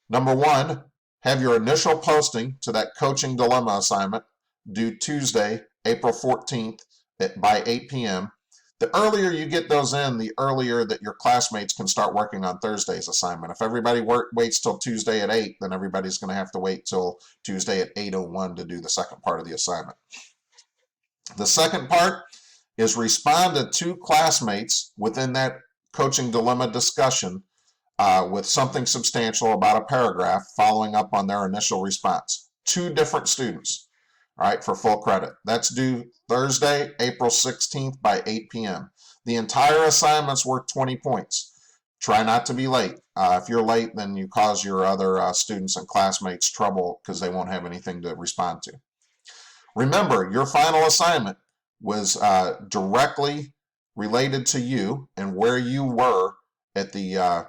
Speaker 1: Number 1, have your initial posting to that coaching dilemma assignment due Tuesday, April 14th by 8 p.m. The earlier you get those in, the earlier that your classmates can start working on Thursday's assignment. If everybody waits till Tuesday at 8, then everybody's going to have to wait till Tuesday at 8:01 to do the second part of the assignment. The second part is respond to 2 classmates within that coaching dilemma discussion with something substantial about a paragraph following up on their initial response. 2 different students, all right, for full credit. That's due Thursday, April 16th by 8 p.m. The entire assignment's worth 20 points. Try not to be late. If you're late, then you cause your other students and classmates trouble because they won't have anything to respond to. Remember, your final assignment was directly related to you and where you were at the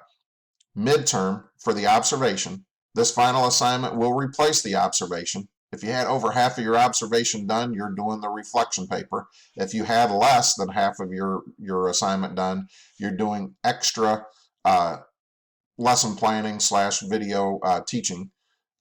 Speaker 1: midterm for the observation. This final assignment will replace the observation. If you had over half of your observation done, you're doing the reflection paper. If you had less than half of your assignment done, you're doing extra lesson planning / video teaching.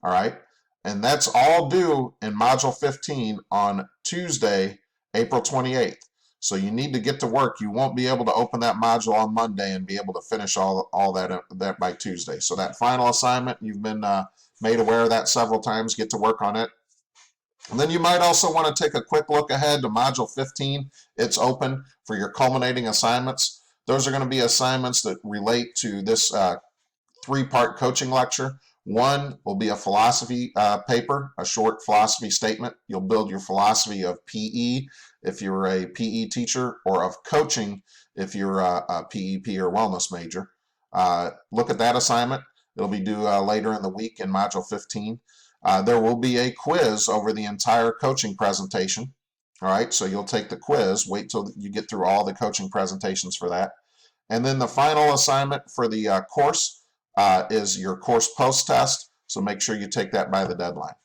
Speaker 1: All right. And that's all due in Module 15 on Tuesday, April 28th. So you need to get to work. You won't be able to open that module on Monday and be able to finish all that by Tuesday. So that final assignment, you've been made aware of that several times. Get to work on it. And then you might also want to take a quick look ahead to Module 15. It's open for your culminating assignments. Those are going to be assignments that relate to this 3-part coaching lecture. One will be a philosophy paper, a short philosophy statement. You'll build your philosophy of PE if you're a PE teacher, or of coaching if you're a PEP or wellness major. Look at that assignment. It'll be due later in the week in Module 15. There will be a quiz over the entire coaching presentation. All right, so you'll take the quiz. Wait till you get through all the coaching presentations for that. And then the final assignment for the course is your course post test. So make sure you take that by the deadline.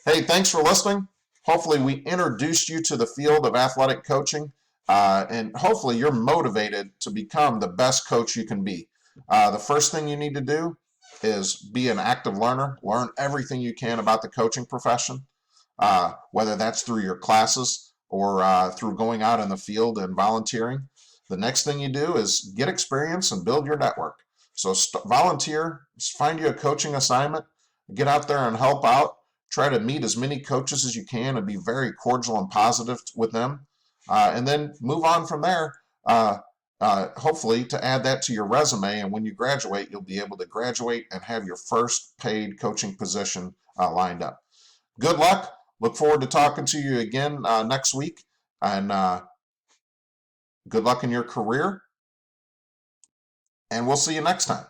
Speaker 1: Hey, thanks for listening. Hopefully we introduced you to the field of athletic coaching, and hopefully you're motivated to become the best coach you can be. The first thing you need to do is be an active learner. Learn everything you can about the coaching profession, whether that's through your classes or through going out in the field and volunteering. The next thing you do is get experience and build your network. So volunteer, find you a coaching assignment, get out there and help out. Try to meet as many coaches as you can and be very cordial and positive with them. And then move on from there, hopefully to add that to your resume. And when you graduate, you'll be able to graduate and have your first paid coaching position lined up. Good luck. Look forward to talking to you again next week. And good luck in your career. And we'll see you next time.